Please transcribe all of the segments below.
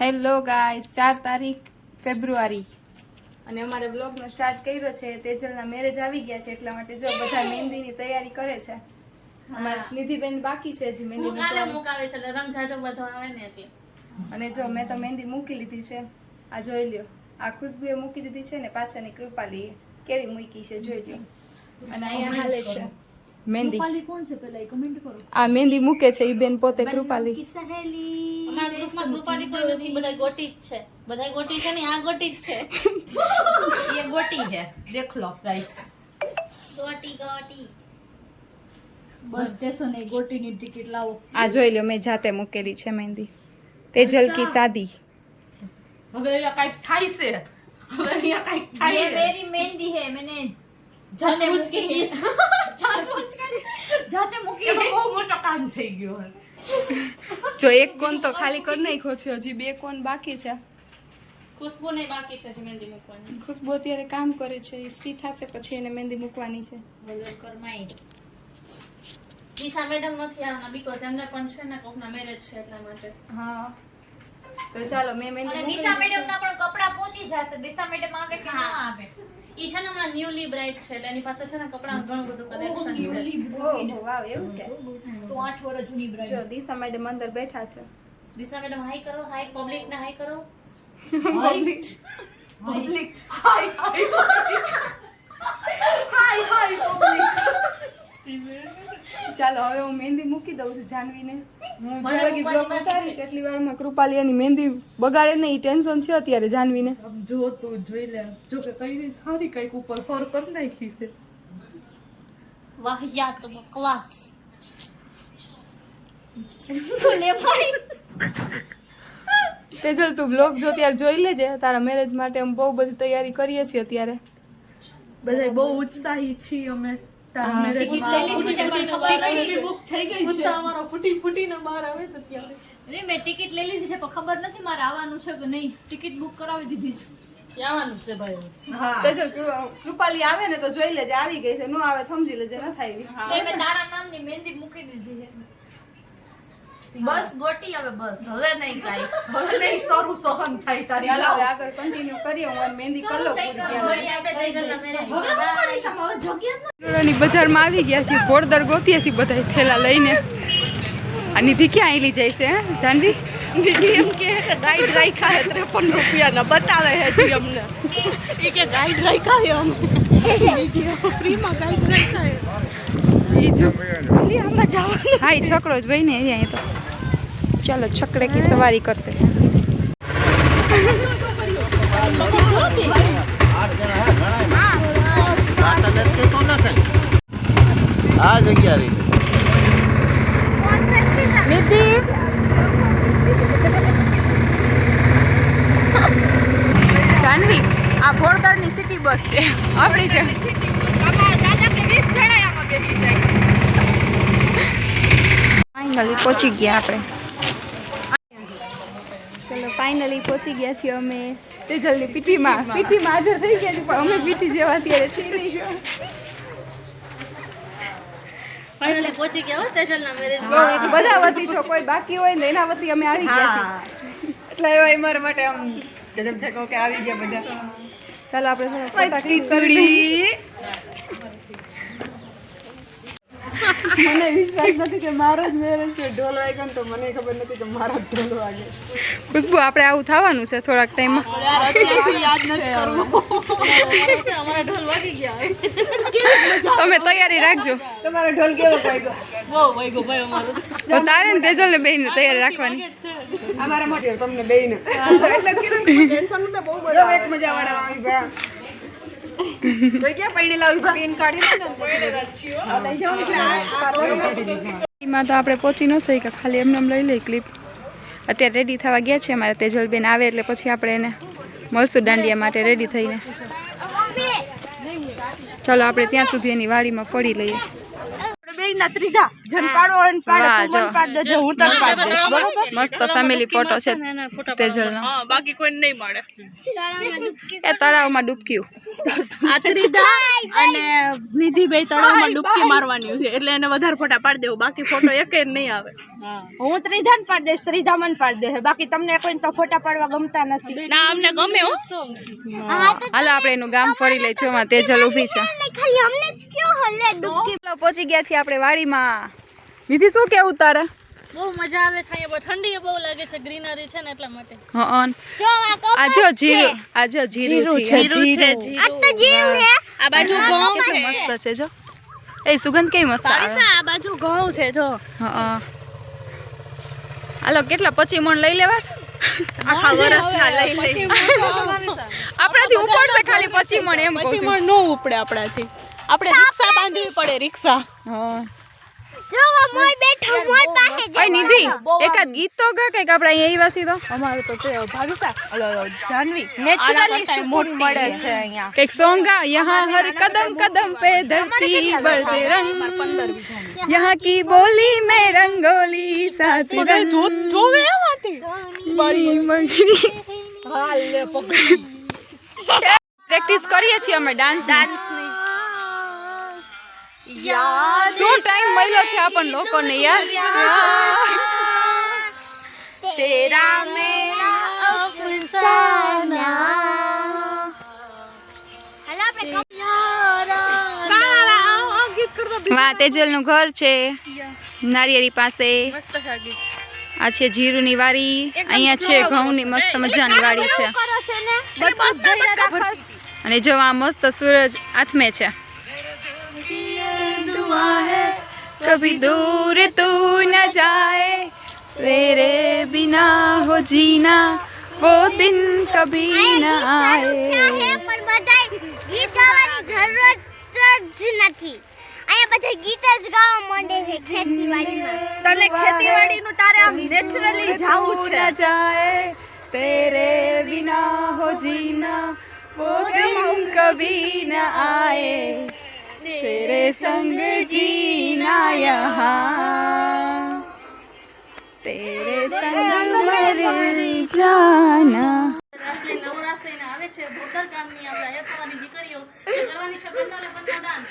Hello guys 4 તારીખ ફેબ્રુઆરી અને અમારે બ્લોગનો સ્ટાર્ટ કર્યો છે. તેજલના મેરેજ આવી ગયા છે એટલા માટે જો બધા મહેંદીની તૈયારી કરે છે. અમાર નિધિબેન બાકી છે હજી મહેંદી મુકાવે છે એટલે રંગ જાજો બધો આવે ને એટલે. અને જો મેં તો મહેંદી મૂકી લીધી છે. આ જોઈ લ્યો, આ ખુશ્બુએ મૂકી દીધી છે ને પાછળની કૃપાલી કેવી મૂકી છે જોઈ લ્યો. અને અહીંયા હાલે છે મહેંદી. કૃપાલી કોણ છે પેલા એ કમેન્ટ કરો. આ મહેંદી મૂકે છે ઈ બેન પોતે કૃપાલી. અમારા ગ્રુપમાં કૃપાલી કોઈ નથી, બધા ગોટી જ છે. બધા ગોટી છે ને આ ગોટી જ છે. ये गोटी है देख लो गाइस. ગોટી બસ સ્ટેશન એ गोटी ની ટિકિટ લાવો. આ જોઈ લ્યો મેં જાતે મૂકેલી છે મહેંદી. તેજલ કી શાદી. હવે અહીંયા કાઈક થાય છે. હવે અહીંયા કાઈક થાય ये છે. मेरी मेहंदी है मैंने જાતે મૂકી जाते मुकी એમાં બહુ મોટો કામ થઈ ગયો હે. જો એક કોન તો ખાલી કરી નાખ્યો છે, હજી 2 કોન બાકી છે. ખુશ્બુ ને બાકી છે મહેંદી મૂકવાની. ખુશ્બુ અત્યારે કામ કરે છે, એ ફ્રી થશે પછી એને મહેંદી મૂકવાની છે. बोलो करमाई દિશા મેડમ નથી આવવાના બીકોઝ એમને પણ છે ને કોકના મેરેજ છે એટલા માટે. હા તો ચાલો મેં મહેંદી અને મૂકી દિશા દીધી મેડમ ના પણ કપડા પહોંચી જશે. દિશા મેડમ આવે કે ના હા. આવે ઈ છે ને હમણાં ન્યુલી બ્રાઇડ છે એટલે એની પાસે છે ને કપડાં ઘણું બધું કલેક્શન છે. છે. ઓહો, વાવ એવું છે. તો 8 વર્ષ જૂની બ્રાઇડ. જો દિશા મેડમ અંદર બેઠા છે. દિશા મેડમ હાઈ કરો, હાઈ પબ્લિક ને હાઈ કરો. પબ્લિક હાય હાય પબ્લિક. ચાલો હવે હું મહેંદી મૂકી દઉં છું જાનવીને. હું મને જે લગી બ્લોગ મૂકવાની ઉતારીશ એટલી વારમાં કૃપાલી એની મહેંદી બગાડે ને ઈ ટેન્શન છે અત્યારે જાનવીને. આમ જો તું જોઈ લે, જો કે કઈ સારી કઈક ઉપર ફર કરી નાખી છે. વાહિયાત ક્લાસ. લે ભાઈ તેજલ તું બ્લોગ જો ત્યારે જોઈ લેજે. તારા મેરેજ માટે અમે બહુ બધી તૈયારી કરીએ છીએ અત્યારે. બધા બહુ ઉત્સાહી છીએ અમે. તારા હા. marriage ટિકિટ માં. લઈ લીધી છે પણ ખબર નથી. ટિકિટ book થઈ ગઈ છે. ઉત્સાહ અમારો ફૂટીને બહાર આવે છે અત્યારે. નહીં મેં ટિકિટ લઈ લીધી છે પણ ખબર નથી મારે આવવાનું છે કે નહીં. ટિકિટ બુક કરાવી દીધી છે. આવવાનું છે ભાઈ. હા. તેજલ કૃપાલી આવે ને તો જોઈ લેજે આવી ગઈ છે, નો આવે સમજી લેજે ન થાય. તો મેં તારા નામની મહેંદી મૂકી દીધી છે. બસ ગોટી હવે બસ હવે નહીં કાઈ. હવે નહીં સરું સહન થાય તારી. ચાલો હવે આગળ કન્ટિન્યુ કરીએ. હું આની મહેંદી કરી લઉં પૂરી. મળી આપણે તેજલના marriage. હવે હું કરીશ આમાં? હવે જગ્યા જ ની બજારમાં આવી ગયા છીએ, ઘોડદર ગોતીએ છીએ બધા થેલા લઈને. આ નિધિ ક્યાં આવેલી જાય છે હે જાનવી? નથી. એમ કે ગાઈડ રાખ્યા હે 53 રૂપિયાના બતાવે હે જી અમને. એ કે ગાઈડ રાખ્યા હે અમે. ફ્રીમાં ગાઈડ રાખ્યા હે. ઈ જો ખાલી આમાં જવાનું. હા ઈ છકડો જ ભાઈ ને અહીંયા તો. ચાલો છકડે की सवारी करते हैं. આ જગ્યા રહી નિધિ જાનવી આ ભોરદરની સિટી બસ છે આપણી છે. ફાઇનલી પહોંચી ગયા આપણે. ચલો ફાઇનલી પહોંચી ગયા છીએ અમે તેજલની પીઠીમાં હાજર થઈ ગયા છીએ પણ અમે પીઠી જેવા અત્યારે છીએ નહીં. ફાઇનલી પહોંચી ગયા હો તેજલના marriage. બધા વતી છો, કોઈ બાકી હોય ને એના વતી અમે આવી ગયા છીએ. એટલે એવા અમારા માટે આમ ગજબ છે કે આવી ગયા બધા. ચાલો આપણે ફોટા ક્લિક કરી. મને વિશ્વાસ નથી કે મારો જ મેરેજ છે. ઢોલ વાગ્યો ને તો મને ખબર નથી કે મારા જ ઢોલ વાગે. ખુશ્બુ આપણે આવું થવાનું છે થોડાક ટાઈમમાં. યાદ નથી કરવું. અમારા ઢોલ વાગી ગયા. તમે તૈયારી રાખજો. તમારો ઢોલ કેવો વાગ્યો? બહુ વાગ્યો ભાઈ અમારો. તો તારે ને તેજલ ને બેન તૈયારી રાખવાની. અમારા માટે તમને બેયને એટલે જ કીધું કે ટેન્શન નતો. બહુ મજા એક મજા વાળા આવી ભા. કોઈ ક્યાં પૈણી લાવી ભા? પેન કાઢી લે ને લઈ જાવ એટલે એમાં તો આપણે પહોંચી ન શક્યા, ખાલી એમને એમ લઈ લઈ ક્લિપ. અત્યારે રેડી થવા ગયા છે અમારે. તેજલબેન આવે એટલે પછી આપણે એને મળશું દાંડિયા માટે રેડી થઈને. ચાલો આપણે ત્યાં સુધી એની વાડીમાં ફરી લઈએ. બે ના ત્રીજા જન પાડો અને પાડે વાહ, તું મને જો. પાડ દેજો હું તને પાડ દઈશ બરોબર મસ્ત ફેમિલી ફોટો છે તેજલનો. બાકી કોઈ નહીં મળે. એ તળાવમાં ડૂબક્યું. આ ત્રીજા અને નિધિ બે તળાવમાં ડૂબકી મારવાની છે એટલે એને વધારે ફોટા પાડી દેવું, બાકી ફોટો એકે નહીં આવે. હું ત્રીજા ને પાડ દઈશ ત્રીજા મને પાડ દેશે બાકી તમને કોઈને તો ફોટા પાડવા ગમતા નથી ના અમને ગમે હો. હાલો આપણે એનું ગામ ફરી લઈ. જો માં તેજલ ઊભી છે. ચાલો, પહોંચી ગયા છીએ આપણે વાડીમાં. નિધિ શું કેવું તારે? બહુ મજા આવે છે અહીંયા ઠંડી બહુ લાગે છે ગ્રીનરી છે ને એટલા માટે હં. આ જો જીરું, આ જો જીરું છે. આ બાજુ ઘઉં છે. કેટલું મસ્ત છે જો. એ સુગંધ કેવી મસ્ત આવે. આ બાજુ ઘઉં છે જો. હં. હાલો કેટલા 25 મણ લઈ લેવા છે? આખા વર્ષના લઈ લઈ. આપણાથી ઉપડશે ખાલી 25 મણ એમ કહું છું. નો ઉપડે આપણાથી. આપણે રિક્ષા બાંધવી પડે રિક્ષા. હા. ઓય નિધિ એકાદ ગીત તો ગા કઈક આપણે અહીંયા આવ્યા છીએ તો અમારું તો તે ભાવિસા જાનવી નેચરલી સુકૂન મળે છે અહીંયા કઈક સોંગ ગા યહાં હર કદમ કદમ पे धरती बढ़ते रंग यहाँ की बोली में रंगोली साथ रंग જોવે એમાંથી बड़ी मंगनी પ્રેક્ટિસ કરીએ છીએ અમે ડાન્સ શું ટાઈમ મળ્યો છે આપણ લોકોને યાર તેરા મેરા અફસાના વાહ તેજલ નું ઘર છે નારિયેરી પાસે આ છે જીરુની વાડી અહીંયા છે ઘઉંની મસ્ત મજાની વાડી છે અને જો આ મસ્ત સૂરજ આથમે છે कभी दूर तू न जाए तेरे बिना हो जीना वो दिन कभी न आए પણ બધાય ગીત ગાવાની જરૂરત જ નથી. અહીંયા બધા ગીત જ ગાવા માંડે છે ખેતીવાડીમાં. તને ખેતીવાડીનું તારે આમ નેચરલી જાવું છે न जाए तेरे बिना हो जीना वो दिन कभी न आए तेरे संग जीना यहाँ तेरे संग मर जाना નવરાશ લઈને આવે છે ભોટર કામની આપણે અહીંયા સવારની દીકરીઓ એ કરવાની છે બંને ડાન્સ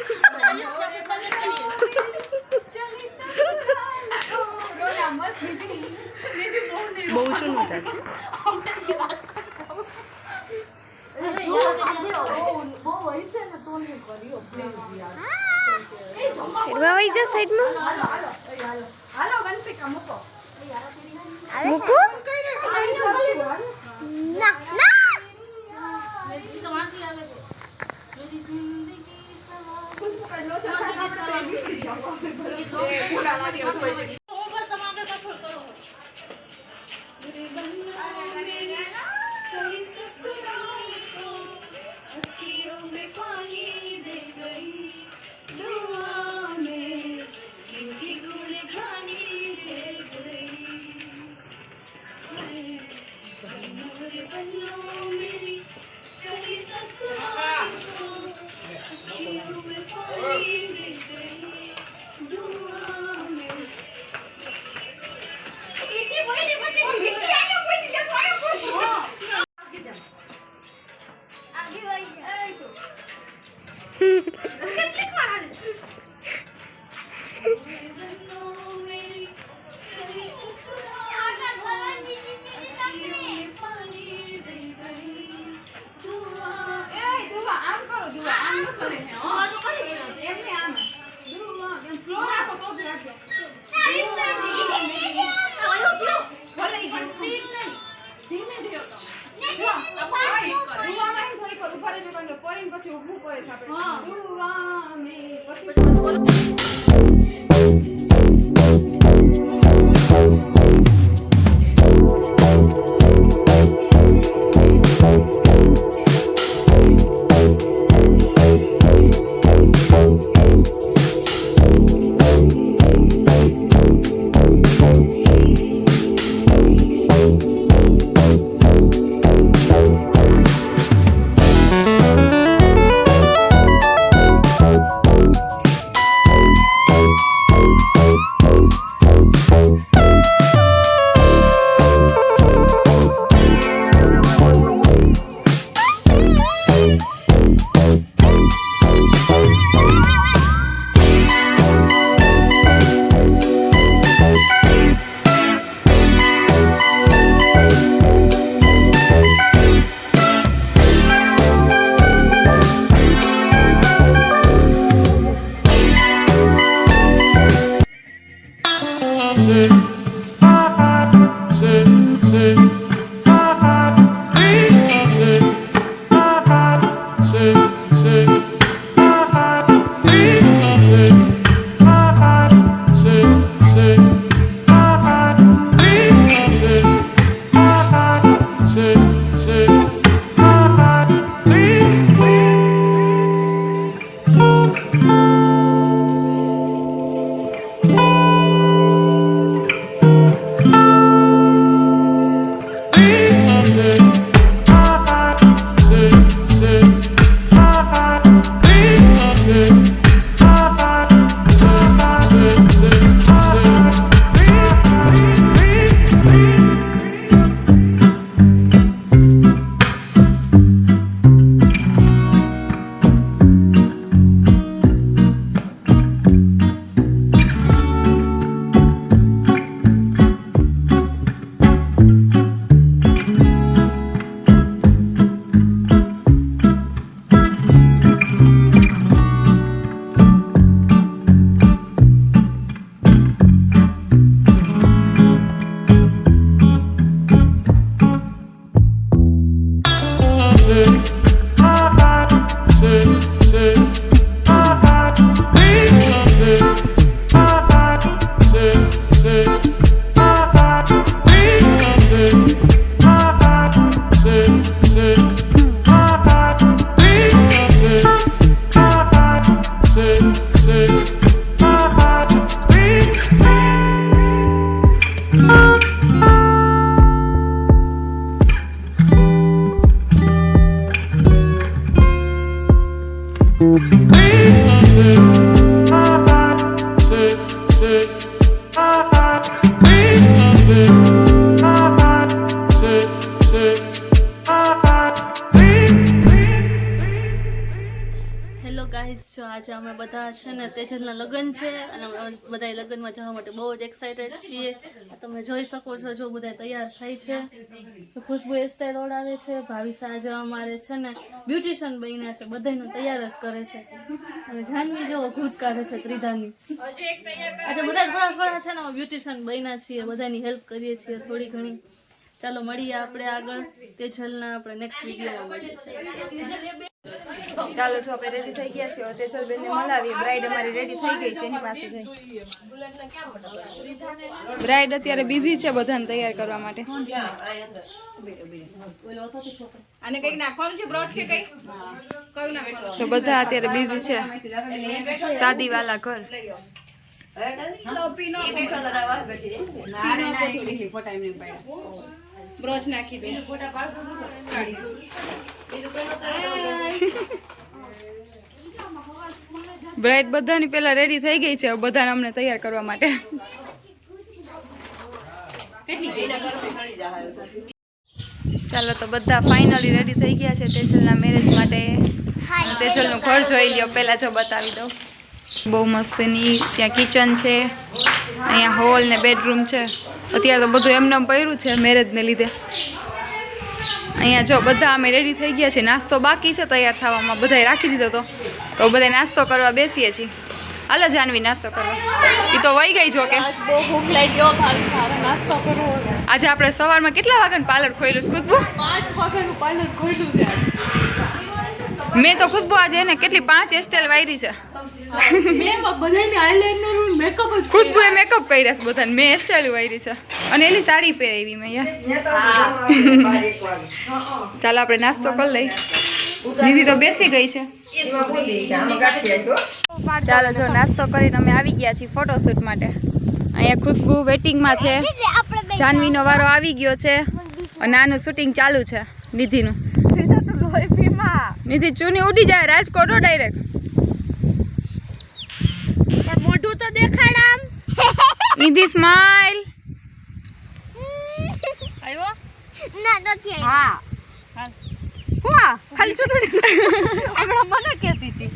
બહુ જૂનું છે. ના ના પછી ઊભું કરે છે આપણે દુઆ મેં પછી હેલો ગાઈઝ, જો આજે અમે બધા છે ને તેજલના લગ્ન છે અને અમે બધા લગ્નમાં જવા માટે બહુ જ એક્સાઇટેડ છીએ. તમે જોઈ શકો છો, જો બધા તૈયાર થાય છે. તો ખુશ્બુ હેરસ્ટાઈલ ઓડાવે છે, ભાવિસા આજે અમારે છે ને બ્યુટિશિયન બન્યા છે, બધાનું તૈયાર જ કરે છે. અને જાનવી જો ઘૂંચ કાઢે છે ત્રિધાની. આજે બધા થોડા થોડા છે ને બ્યુટિશિયન બન્યા છીએ, બધાની હેલ્પ કરીએ છીએ થોડી ઘણી. ચાલો મળીએ આપણે આગળ તેજલના આપણે નેક્સ્ટ વિડીયોમાં મળીએ. ચાલો જો આપણે રેડી થઈ ગયા છીએ. તેજલ બેનને મળાવીએ. બ્રાઇડ અમારી રેડી થઈ ગઈ છે, એની પાસે જઈ. બ્રાઇડ અત્યારે બિઝી છે બધાને તૈયાર કરવા માટે. આને કઈક નાખવાનું છે, બ્રોચ કે કઈ કયું નાખવાનું? તો બધા અત્યારે બિઝી છે. શાદી વાલા ઘર. બ્રોચ નાખી દે. બ્રાઇડ બધાની પેલા રેડી થઈ ગઈ છે, હવે બધાને અમને તૈયાર કરવા માટે. ચાલો તો બધા ફાઇનલી રેડી થઈ ગયા છે તેજલના મેરેજ માટે. તેજલનું ઘર જોઈ લ્યો પહેલા, જો બતાવી દઉં. બહુ મસ્તની ત્યાં કિચન છે, અહીંયા હોલ ને બેડરૂમ છે. અત્યારે તો બધું એમને પડ્યું છે મેરેજને લીધે. અહીંયા જો બધા અમે રેડી થઈ ગયા છે. નાસ્તો બાકી છે તૈયાર થવામાં, બધાએ રાખી દીધો તો બધા નાસ્તો કરવા બેસીએ છીએ. હાલો જાનવી નાસ્તો કરવા. એ તો વહી ગઈ જો કે. આજ બહુ ભૂખ લાગી ભાવિસા, હવે નાસ્તો કરવો. આજે આપણે સવારમાં કેટલા વાગ્યાનું પાર્લર ખોલ્યું છે ખુશ્બુ? 5 વાગ્યાનું પાર્લર ખોલ્યું છે આજ. મેં તો ખુશ્બુ આજે એને કેટલી 5 હેરસ્ટાઈલ વાયરી છે. મેં બધાને આઈલાઇનર મેકઅપ જ ખુશ્બુએ મેકઅપ કર્યા છે બધાને. મેં હેરસ્ટાઈલ વાયરી છે અને એલી સાડી પહેરી મેં યાર. ચાલો આપણે નાસ્તો કરી લઈ. દીદી તો બેસી ગઈ છે. ચાલો જો નાસ્તો કરીને અમે આવી ગયા છીએ ફોટોશૂટ માટે. અહીંયા ખુશ્બુ વેટિંગમાં છે. જાનવીનો વારો આવી ગયો છે અને આનું શૂટિંગ ચાલુ છે નિધિનું. નિધિ ચૂની ઉડી જાય રાજકોટ ડાયરેક્ટ. પણ મોઢું તો દેખાડ આમ. નિધિ સ્માઈલ. આવ્યો ના નથી હા હા ખાલી ચૂંટણી હમણાં મને કહેતી હતી.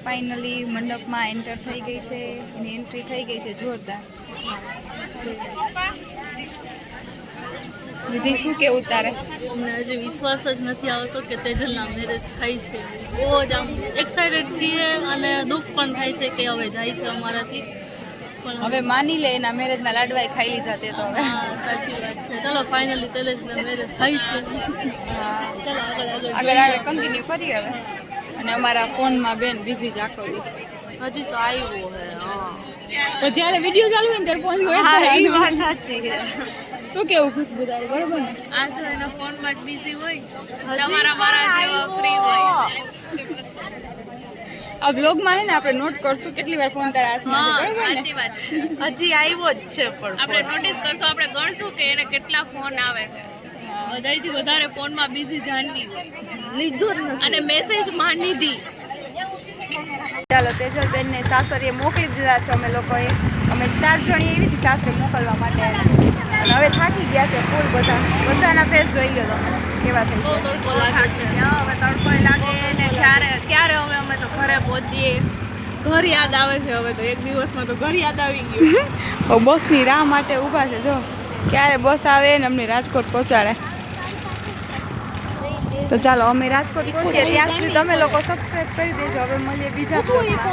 ફાઇનલી મંડપમાં એન્ટર થઈ ગઈ છે. એની એન્ટ્રી થઈ ગઈ છે જોરદાર. દીદી શું કેવું તારે? અમને હજી વિશ્વાસ જ નથી આવતો કે તેજલના મેરેજ થાય છે. બહુ જ આમ એક્સાઇટેડ છીએ અને દુઃખ પણ થાય છે કે હવે જાય છે અમારાથી. પણ હવે માની લે એના મેરેજના લાડવાય ખાઈ લીધા તે તો હવે હા સાચી વાત છે. ચલો ફાઇનલી તેલેજના મેરેજ થાય છે. ચલો આગળ આગળ કન્ટિન્યુ કરીએ હવે. અને અમારા ફોનમાં બેન બિઝી જ આખો દી. હજી તો આવ્યો હે. તો જ્યારે વિડીયો ચાલુ હોય ને ત્યારે ફોન હોય હા જ એ નહીં. વાત સાચી છે. શું કેવું ખુશ્બુ તારું બરોબર ને? આ જો એના ફોનમાં જ બિઝી હોય, તમારા મારા જેવા ફ્રી હોય. આ બ્લોગમાં હે ને આપણે નોટ કરશું કેટલી વાર ફોન તારા હાથમાં છે, બરોબર ને? સાચી વાત છે. હજી આવ્યો જ છે પણ આપણે નોટિસ કરશું, આપણે ગણશું કે એને કેટલા ફોન આવે છે. બધાયથી વધારે ફોનમાં બિઝી જાનવી હોય, લીધો જ નથી અને મેસેજમાં નિધિ. ચાલો તેજલબેન ને સાસરીએ મોકલી દીધા છે અમે લોકોએ. અમે 4 જણી એવી હતી સાસરે મોકલવા માટે અને હવે થાકી ગયા છે ફૂલ બધાના ફેસ જોઈ લો તમે કેવા થઈ બહુ ગયા. તડકો લાગે છે. હવે તડકો લાગે ને ક્યારે હવે અમે તો ઘરે પહોંચીએ. ઘર યાદ આવે છે હવે તો, એક દિવસમાં તો ઘર યાદ આવી ગયું. બસની રાહ માટે ઊભા છે જો ક્યારે બસ આવે ને અમને રાજકોટ પહોંચાડે. તો ચાલો અમે રાજકોટ પહોંચીએ ત્યાં સુધી તમે લોકો સબસ્ક્રાઇબ કરી દેજો. હવે મળીએ બીજા બ્લોગમાં.